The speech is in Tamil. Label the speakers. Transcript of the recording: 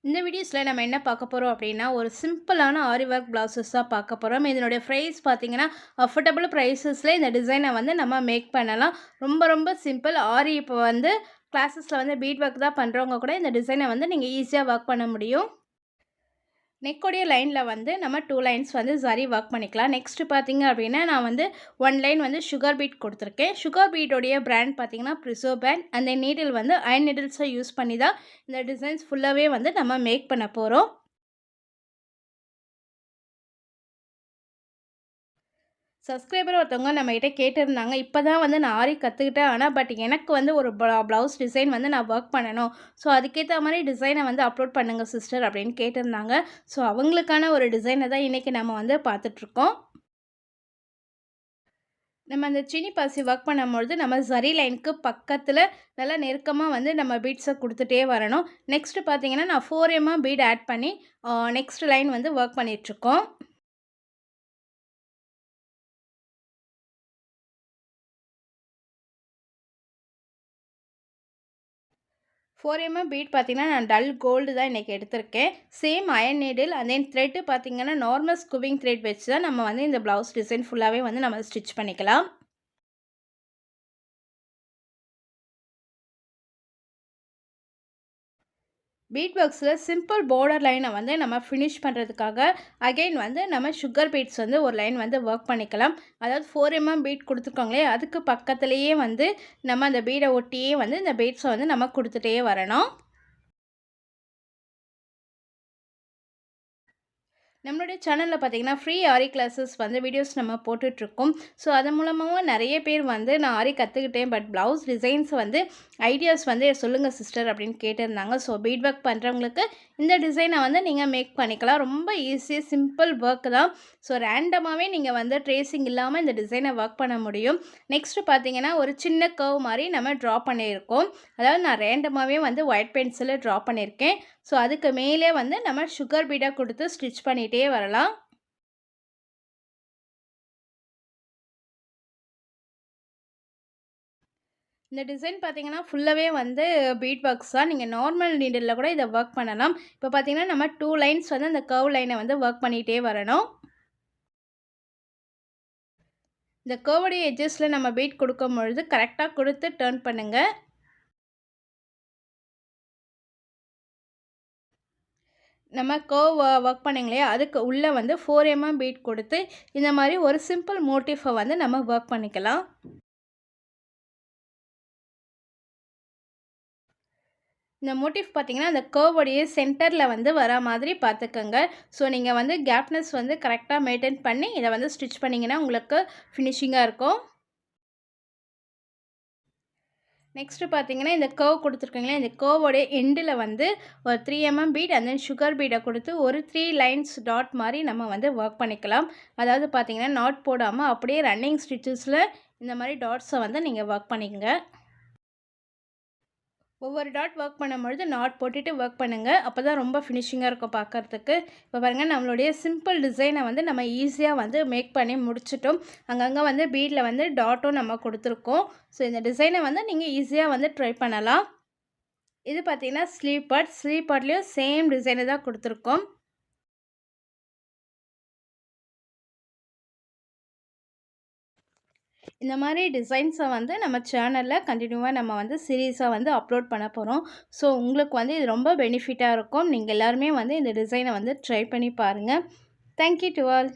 Speaker 1: இந்த வீடியோஸில் நம்ம என்ன பார்க்க போகிறோம் அப்படின்னா ஒரு சிம்பிளான ஆரி ஒர்க் ப்ளவுசஸ் தான் பார்க்க போகிறோம். இதனுடைய ப்ரைஸ் பார்த்தீங்கன்னா அஃபோர்டபுள் ப்ரைஸஸில் இந்த டிசைனை வந்து நம்ம மேக் பண்ணலாம். ரொம்ப ரொம்ப சிம்பிள். ஆரி இப்போ வந்து கிளாஸஸில் வந்து பீட் ஒர்க் தான் பண்ணுறவங்க கூட இந்த டிசைனை வந்து நீங்கள் ஈஸியாக ஒர்க் பண்ண முடியும். நெக்கோடைய லைனில் வந்து நம்ம 2 லைன்ஸ் வந்து சரி ஒர்க் பண்ணிக்கலாம். நெக்ஸ்ட்டு பார்த்தீங்க அப்படின்னா நான் வந்து 1 லைன் வந்து சுகர் பீட் கொடுத்துருக்கேன். சுகர் பீட்டோடைய பிராண்ட் பார்த்தீங்கன்னா ப்ரிசோ பிராண்ட். அந்த நீடில் வந்து அயன் நீடில்ஸை யூஸ் பண்ணி தான் இந்த டிசைன்ஸ் ஃபுல்லாகவே வந்து நம்ம மேக் பண்ண போகிறோம். சப்ஸ்கிரைபர் ஒருத்தவங்க நம்மகிட்ட கேட்டிருந்தாங்க. இப்போ தான் வந்து நான் ஆரி கற்றுக்கிட்டேன். பட் எனக்கு வந்து ஒரு ப்ளவுஸ் டிசைன் வந்து நான் ஒர்க் பண்ணணும். ஸோ அதுக்கேற்ற மாதிரி டிசைனை வந்து அப்லோட் பண்ணுங்கள் சிஸ்டர் அப்படின்னு கேட்டிருந்தாங்க. ஸோ அவங்களுக்கான ஒரு டிசைனை தான் இன்றைக்கி நம்ம வந்து பார்த்துட்ருக்கோம். நம்ம அந்த சினி பாசி ஒர்க் பண்ணும்பொழுது நம்ம சரி லைனுக்கு பக்கத்தில் நல்லா நெருக்கமாக வந்து நம்ம பீட்ஸை கொடுத்துட்டே வரணும். நெக்ஸ்ட்டு பார்த்தீங்கன்னா நான் 4 பீட் ஆட் பண்ணி நெக்ஸ்ட் லைன் வந்து ஒர்க் பண்ணிகிட்ருக்கோம். 4 பீட் பார்த்தீங்கன்னா நான் டல் கோல்டு தான் இன்றைக்கி எடுத்திருக்கேன். Same iron needle and then thread பார்த்தீங்கன்னா நார்மல் ஸ்குவிங் த்ரெட் வச்சு தான் நம்ம வந்து இந்த ப்ளவுஸ் டிசைன் ஃபுல்லாகவே வந்து நம்ம ஸ்டிச் பண்ணிக்கலாம். பீட் ஒர்க்ஸில் சிம்பிள் பார்டர் லைனை வந்து நம்ம ஃபினிஷ் பண்ணுறதுக்காக அகெயின் வந்து நம்ம சுகர் பீட்ஸ் வந்து ஒரு லைன் வந்து ஒர்க் பண்ணிக்கலாம். அதாவது 4 பீட் கொடுத்துருக்கோங்களே அதுக்கு பக்கத்துலேயே வந்து நம்ம அந்த பீடை ஒட்டியே வந்து இந்த பீட்ஸை வந்து நம்ம கொடுத்துட்டே வரணும். நம்மளுடைய சேனலில் பார்த்தீங்கன்னா ஃப்ரீ ஆரி கிளாஸஸ் வந்து வீடியோஸ் நம்ம போட்டுட்ருக்கோம். ஸோ அதன் மூலமாக நிறைய பேர் வந்து நான் ஆரி கற்றுக்கிட்டேன், பட் ப்ளவுஸ் டிசைன்ஸ் வந்து ஐடியாஸ் வந்து சொல்லுங்கள் சிஸ்டர் அப்படின்னு கேட்டிருந்தாங்க. ஸோ பீட் ஒர்க் பண்ணுறவங்களுக்கு இந்த டிசைனை வந்து நீங்கள் மேக் பண்ணிக்கலாம். ரொம்ப ஈஸி சிம்பிள் ஒர்க் தான். ஸோ ரேண்டமாகவே நீங்கள் வந்து ட்ரேசிங் இல்லாமல் இந்த டிசைனை ஒர்க் பண்ண முடியும். நெக்ஸ்ட்டு பார்த்தீங்கன்னா ஒரு சின்ன கர்வ் மாதிரி நம்ம ட்ரா பண்ணியிருக்கோம். அதாவது நான் ரேண்டமாகவே வந்து ஒயிட் பென்சிலில் ட்ரா பண்ணியிருக்கேன். ஸோ அதுக்கு மேலே வந்து நம்ம சுகர் பீடாக கொடுத்து ஸ்டிச் பண்ணிகிட்டே வரலாம். இந்த டிசைன் பார்த்தீங்கன்னா ஃபுல்லாகவே வந்து பீட் ஒர்க்ஸ் தான். நீங்கள் நார்மல் நீடில் கூட இதை ஒர்க் பண்ணலாம். இப்போ பார்த்தீங்கன்னா நம்ம 2 லைன்ஸ் வந்து அந்த கர்வ் லைனை வந்து ஒர்க் பண்ணிகிட்டே வரணும். இந்த கர்வுடைய எட்ஜஸில் நம்ம பீட் கொடுக்கும் பொழுது கரெக்டாக கொடுத்து டர்ன் பண்ணுங்கள். நம்ம கர்வ் ஒர்க் பண்ணிங்களே அதுக்கு உள்ளே வந்து 4 பீட் கொடுத்து இந்த மாதிரி ஒரு சிம்பிள் மோட்டிஃபை வந்து நம்ம ஒர்க் பண்ணிக்கலாம். இந்த மோட்டிஃப் பார்த்தீங்கன்னா அந்த கர்வோடைய சென்டரில் வந்து வர மாதிரி பார்த்துக்கோங்க. ஸோ நீங்கள் வந்து கேப்னஸ் வந்து கரெக்டாக மெயின்டைன் பண்ணி இதை வந்து ஸ்டிச் பண்ணிங்கன்னா உங்களுக்கு ஃபினிஷிங்காக இருக்கும். நெக்ஸ்ட்டு பார்த்தீங்கன்னா இந்த கர்வ் கொடுத்துருக்கீங்களா, இந்த கர்வோடைய எண்டில் வந்து ஒரு 3 பீட் அண்ட் தென் சுகர் பீடை கொடுத்து ஒரு 3 லைன்ஸ் டாட் மாதிரி நம்ம வந்து ஒர்க் பண்ணிக்கலாம். அதாவது பார்த்தீங்கன்னா நாட் போடாமல் அப்படியே ரன்னிங் ஸ்டிச்சஸில் இந்த மாதிரி டாட்ஸை வந்து நீங்கள் ஒர்க் பண்ணிக்கங்க. ஒவ்வொரு டாட் ஒர்க் பண்ணும்பொழுது நாட் போட்டுட்டு ஒர்க் பண்ணுங்கள். அப்போ தான் ரொம்ப ஃபினிஷிங்காக இருக்கும் பார்க்குறதுக்கு. இப்போ பாருங்கள் நம்மளுடைய சிம்பிள் டிசைனை வந்து நம்ம ஈஸியாக வந்து மேக் பண்ணி முடிச்சிட்டோம். அங்கங்கே வந்து பீடில் வந்து டாட்டும் நம்ம கொடுத்துருக்கோம். ஸோ இந்த டிசைனை வந்து நீங்கள் ஈஸியாக வந்து ட்ரை பண்ணலாம். இது பார்த்தீங்கன்னா ஸ்லீவ் பார்ட்லேயும் சேம் டிசைனை தான் கொடுத்துருக்கோம். இந்த மாதிரி டிசைன்ஸை வந்து நம்ம சேனலில் கண்டினியூவாக நம்ம வந்து சீரீஸாக வந்து அப்லோட் பண்ண போகிறோம். ஸோ உங்களுக்கு வந்து இது ரொம்ப பெனிஃபிட்டாக இருக்கும். நீங்கள் எல்லாருமே வந்து இந்த டிசைனை வந்து ட்ரை பண்ணி பாருங்கள். Thank you to all.